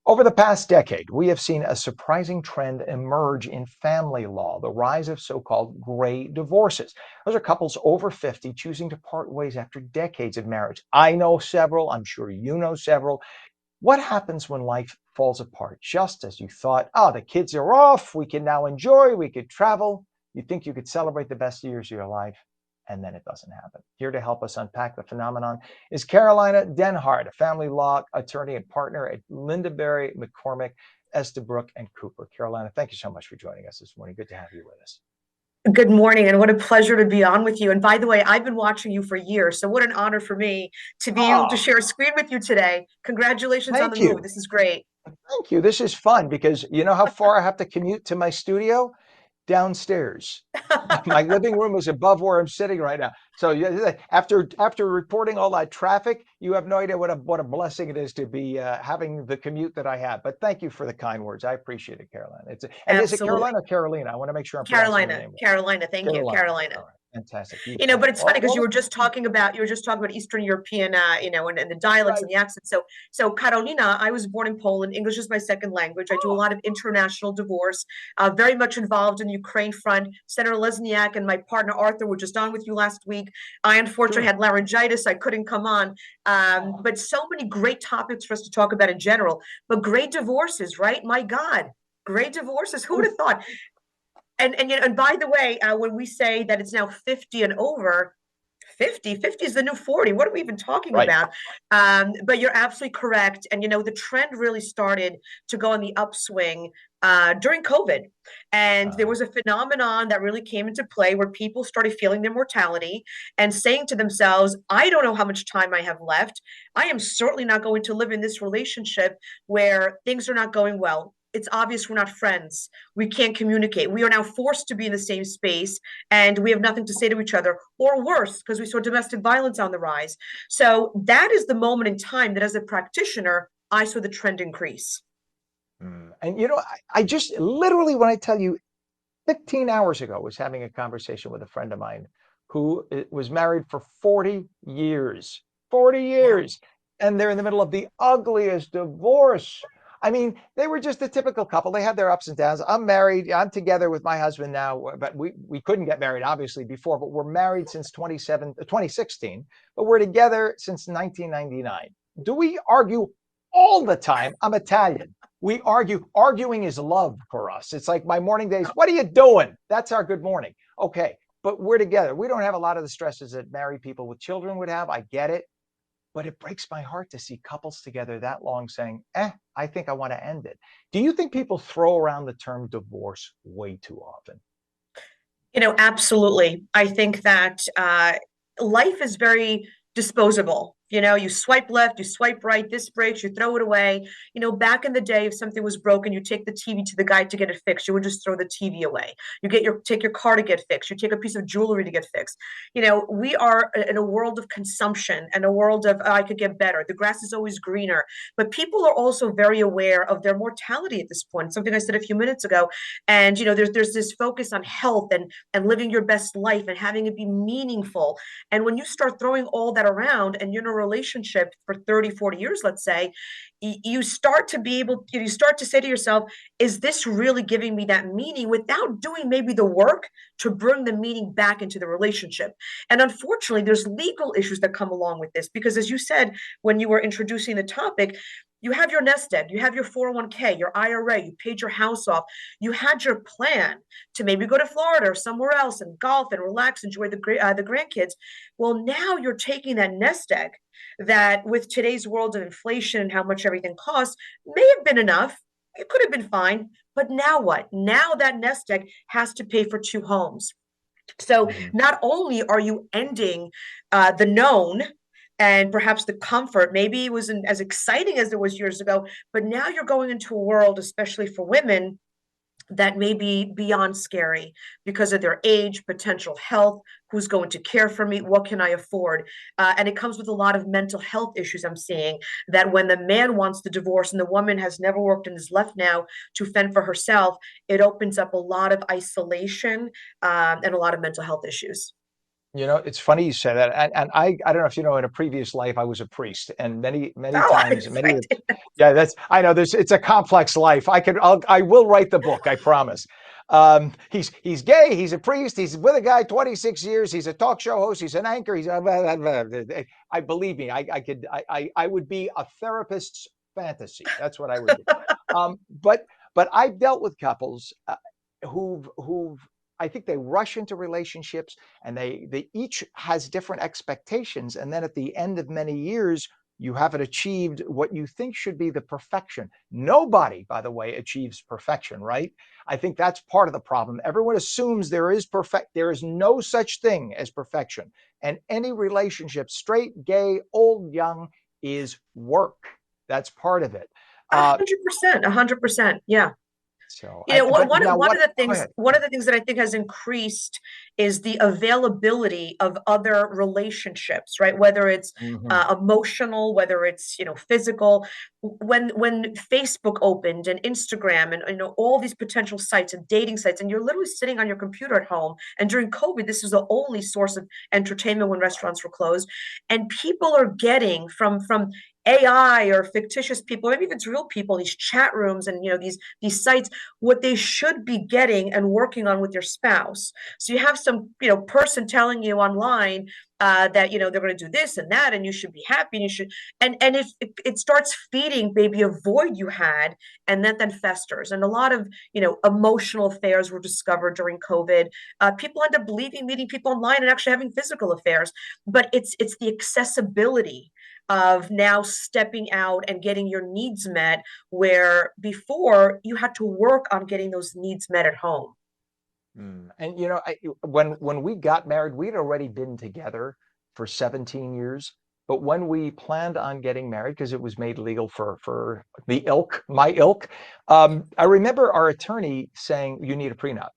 Over the past decade, we have seen a surprising trend emerge in family law, the rise of so-called gray divorces. Those are couples over 50 choosing to part ways after decades of marriage. I know several, I'm sure you know several. What happens when life falls apart just as you thought, oh, the kids are off, we can now enjoy, we could travel, you think you could celebrate the best years of your life, and then it doesn't happen. Here to help us unpack the phenomenon is Karolina Dehnhard, a family law attorney and partner at Lindabury, McCormick, Estabrook and Cooper. Karolina, thank you so much for joining us this morning. Good to have you with us. Good morning, and what a pleasure to be on with you. And by the way, I've been watching you for years, so what an honor for me to be able to Oh, share a screen with you today. Congratulations on the thank move. you. This is great. Thank you. This is fun because you know how far I have to commute to my studio? Downstairs. My living room is above where I'm sitting right now. So yeah, after reporting all that traffic, you have no idea what a blessing it is to be having the commute that I have. But thank you for the kind words. I appreciate it, Carolina. And is it Absolutely. Carolina or Carolina? I want to make sure I'm pronouncing your Carolina, name right. Carolina, thank you, Carolina. Carolina. All right. Fantastic. But Beautiful. it's funny because you were just talking about Eastern European, and the dialects Right. and the accents. So Karolina, I was born in Poland. English is my second language. I do a Oh, lot of international divorce. Very much involved in the Ukraine front. Senator Lesniak and my partner Arthur were just on with you last week. I unfortunately sure. had laryngitis. I couldn't come on. Oh, But so many great topics for us to talk about in general. But great divorces, right? My God, great divorces. Who would have thought? And by the way, when we say that it's now 50 and over, 50 is the new 40. What are we even talking right. about? But you're absolutely correct. And the trend really started to go on the upswing during COVID. And there Uh, was a phenomenon that really came into play where people started feeling their mortality and saying to themselves, I don't know how much time I have left. I am certainly not going to live in this relationship where things are not going well. It's obvious we're not friends. We can't communicate. We are now forced to be in the same space and we have nothing to say to each other, or worse, because we saw domestic violence on the rise. So that is the moment in time that as a practitioner, I saw the trend increase. and I just literally, when I tell you 15 hours ago, was having a conversation with a friend of mine who was married for 40 years. 40 Yeah. years. And they're in the middle of the ugliest divorce. I mean, they were just a typical couple. They had their ups and downs. I'm married. I'm together with my husband now, but we couldn't get married, obviously, before, but we're married since 2016, but we're together since 1999. Do we argue all the time? I'm Italian. We argue. Arguing is love for us. It's like my morning days. What are you doing? That's our good morning. Okay. But we're together. We don't have a lot of the stresses that married people with children would have. I get it. But it breaks my heart to see couples together that long saying, I think I want to end it. Do you think people throw around the term divorce way too often? Absolutely. I think that life is very disposable. You swipe left, you swipe right, this breaks, you throw it away. Back in the day, if something was broken, you take the TV to the guy to get it fixed. You would just throw the TV away. Take your car to get fixed. You take a piece of jewelry to get fixed. We are in a world of consumption and a world of, I could get better. The grass is always greener. But people are also very aware of their mortality at this point. Something I said a few minutes ago. And, there's this focus on health and living your best life and having it be meaningful. And when you start throwing all that around and you're in a relationship for 30, 40 years, let's say, you start to say to yourself, is this really giving me that meaning without doing maybe the work to bring the meaning back into the relationship? And unfortunately, there's legal issues that come along with this because, as you said, when you were introducing the topic, you have your nest egg, you have your 401k, your IRA, you paid your house off, you had your plan to maybe go to Florida or somewhere else and golf and relax, enjoy the grandkids. Well, now you're taking that nest egg that with today's world of inflation and how much everything costs may have been enough. It could have been fine, but now what? Now that nest egg has to pay for two homes. So Mhm. not only are you ending the known and perhaps the comfort, maybe it wasn't as exciting as it was years ago, but now you're going into a world, especially for women, that may be beyond scary because of their age, potential health, who's going to care for me, what can I afford? And it comes with a lot of mental health issues. I'm seeing that when the man wants the divorce and the woman has never worked and is left now to fend for herself, it opens up a lot of isolation and a lot of mental health issues. It's funny you say that, and I don't know if you know, in a previous life I was a priest, and many Oh, times, I yeah, that's I know it's a complex life. I will write the book, I promise. He's gay, he's a priest, he's with a guy 26 years, he's a talk show host, he's an anchor, I believe me, I would be a therapist's fantasy. That's what I would be. Um, but but I've dealt with couples who've I think they rush into relationships, and they each has different expectations, and then at the end of many years you haven't achieved what you think should be the perfection. Nobody, by the way, achieves perfection, right? I think that's part of the problem. Everyone assumes there is no such thing as perfection, and any relationship, straight, gay, old, young, is work. That's part of it. uh 100%, 100%. Yeah. so You know, but one now one what of the go things ahead. one of the things that I think has increased is the availability of other relationships, right? Whether it's Mhm. emotional, whether it's physical. When Facebook opened and Instagram and all these potential sites and dating sites, and you're literally sitting on your computer at home. And during COVID, this was the only source of entertainment when restaurants were closed, and people are getting from AI or fictitious people, maybe if it's real people, these chat rooms and these sites, what they should be getting and working on with your spouse. So you have some person telling you online that they're going to do this and that, and you should be happy, and you should, and if it starts feeding maybe a void you had, and then festers. And a lot of emotional affairs were discovered during COVID. People end up believing meeting people online and actually having physical affairs, but it's the accessibility of now stepping out and getting your needs met, where before you had to work on getting those needs met at home. And when we got married, we'd already been together for 17 years. But when we planned on getting married, because it was made legal for my ilk, I remember our attorney saying, "You need a prenup."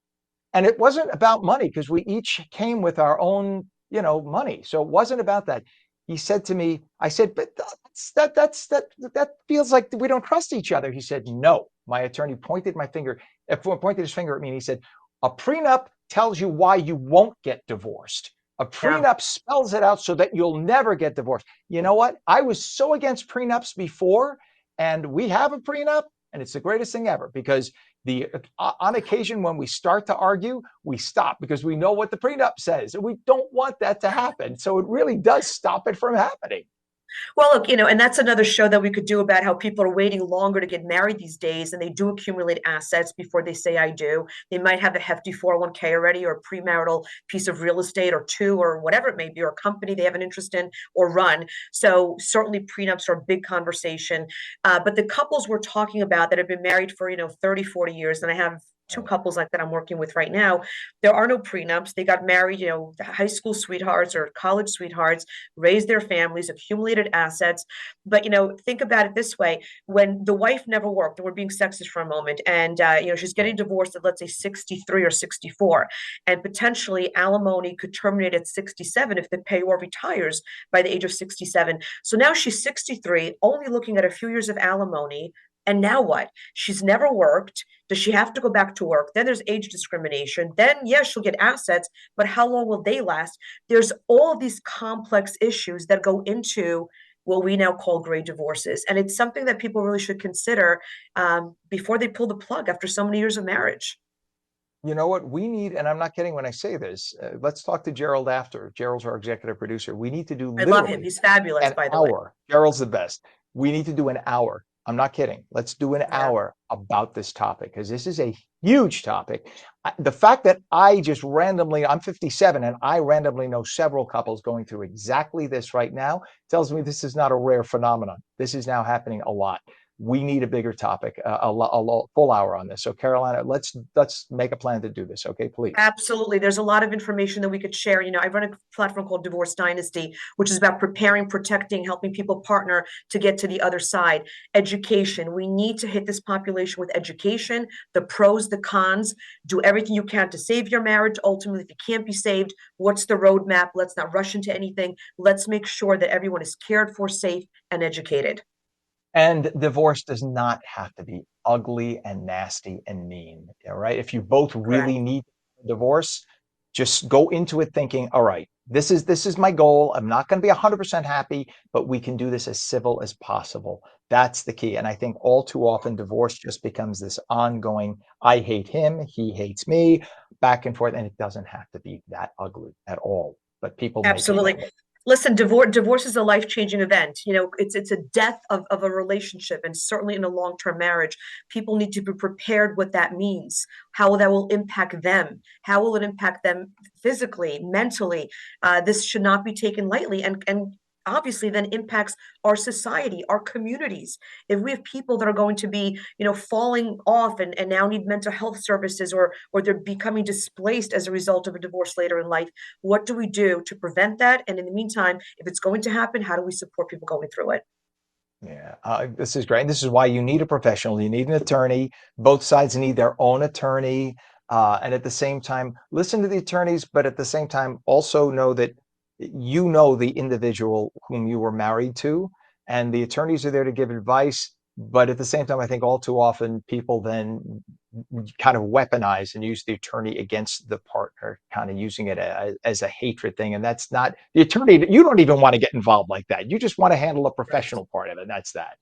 And it wasn't about money, because we each came with our own, money. So it wasn't about that. He said to me, I said, "But that feels like we don't trust each other." He said, "No." My attorney pointed his finger at me, and he said, "A prenup tells you why you won't get divorced. A Yeah. prenup spells it out so that you'll never get divorced." You know what? I was so against prenups before, and we have a prenup, and it's the greatest thing ever, because the on occasion when we start to argue, we stop because we know what the prenup says, and we don't want that to happen. So it really does stop it from happening. Well, look, and that's another show that we could do about how people are waiting longer to get married these days, and they do accumulate assets before they say I do. They might have a hefty 401k already, or a premarital piece of real estate, or two, or whatever it may be, or a company they have an interest in or run. So certainly prenups are a big conversation. But the couples we're talking about that have been married for 30, 40 years, and I have two Right. couples like that I'm working with right now. There are no prenups. They got married, high school sweethearts or college sweethearts, raised their families, accumulated assets. But think about it this way: when the wife never worked, and we're being sexist for a moment, and she's getting Right. divorced at, let's say, 63 or 64, and potentially alimony could terminate at 67 if the payor retires by the age of 67. So now she's 63, only looking at a few years of alimony. And now what? She's never worked. Does she have to go back to work? Then there's age discrimination. Then, yes, she'll get assets, but how long will they last? There's all these complex issues that go into what we now call gray divorces. And it's something that people really should consider before they pull the plug after so many years of marriage. You know what we need, and I'm not kidding when I say this. Let's talk to Gerald after. Gerald's our executive producer. We need to do I love him. literally He's fabulous, an by the way. hour. Gerald's the best. We need to do an hour. I'm not kidding. Let's do an Yeah. hour about this topic, because this is a huge topic. The fact that I just randomly, I'm 57, and I randomly know several couples going through exactly this right now tells me this is not a rare phenomenon. This is now happening a lot. We need a bigger topic, a full hour on this. So Carolina, let's make a plan to do this. Okay, please. Absolutely. There's a lot of information that we could share. I run a platform called Divorce Dynasty, which is about preparing, protecting, helping people partner to get to the other side. Education. We need to hit this population with education, the pros, the cons. Do everything you can to save your marriage. Ultimately, if you can't be saved, what's the roadmap? Let's not rush into anything. Let's make sure that everyone is cared for, safe, and educated. And divorce does not have to be ugly and nasty and mean. All right. If you both really Correct. need a divorce, just go into it thinking, all right, this is my goal. I'm not going to be 100% happy, but we can do this as civil as possible. That's the key. And I think all too often divorce just becomes this ongoing, I hate him, he hates me, back and forth. And it doesn't have to be that ugly at all, but people make it that Absolutely. way. Listen, divorce is a life-changing event. It's a death of a relationship, and certainly in a long-term marriage, people need to be prepared what that means, how that will impact them, how will it impact them physically, mentally. This should not be taken lightly, and obviously then impacts our society, our communities. If we have people that are going to be, falling off and now need mental health services, or they're becoming displaced as a result of a divorce later in life, what do we do to prevent that? And in the meantime, if it's going to happen, how do we support people going through it? Yeah, this is great. And this is why you need a professional. You need an attorney. Both sides need their own attorney. And at the same time, listen to the attorneys, but at the same time, also know that you know the individual whom you were married to, and the attorneys are there to give advice. But at the same time, I think all too often people then kind of weaponize and use the attorney against the partner, kind of using it as a hatred thing. And that's not the attorney. You don't even want to get involved like that. You just want to handle a professional part of it. And that's that.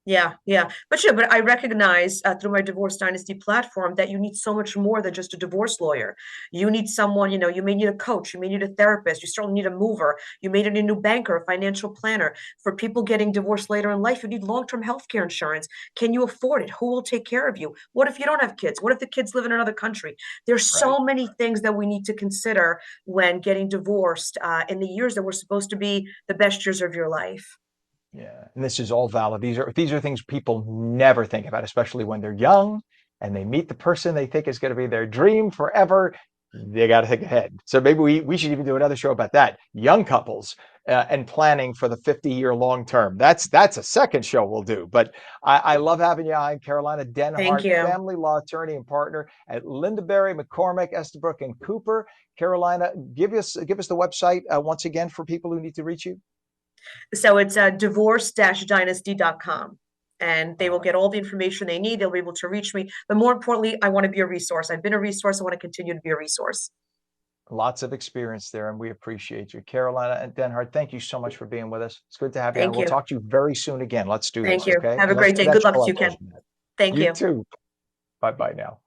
Yeah, yeah. But I recognize through my Divorce Dynasty platform that you need so much more than just a divorce lawyer. You need someone, you may need a coach, you may need a therapist, you certainly need a mover, you may need a new banker, a financial planner. For people getting divorced later in life, you need long-term health care insurance. Can you afford it? Who will take care of you? What if you don't have kids? What if the kids live in another country? There's Right. so many things that we need to consider when getting divorced in the years that were supposed to be the best years of your life. Yeah, and this is all valid. These are things people never think about, especially when they're young and they meet the person they think is going to be their dream forever. They got to think ahead. So maybe we should even do another show about that. Young couples and planning for the 50-year long term. That's a second show we'll do. But I love having you on. Karolina Thank Dehnhard, you. family law attorney and partner at Lindabury, McCormick, Estabrook, and Cooper. Karolina, give us the website once again for people who need to reach you. So it's divorce-dynasty.com. And they All will right. get all the information they need. They'll be able to reach me. But more importantly, I want to be a resource. I've been a resource. I want to continue to be a resource. Lots of experience there, and we appreciate you. Karolina and Dehnhard, thank you so much for being with us. It's good to have you on. Thank We'll you. talk to you very soon again. Let's do Thank this, you. okay? Have a And let's great do day. that Good luck show to I you, Ken. told you about. Thank You you. too. Bye bye now.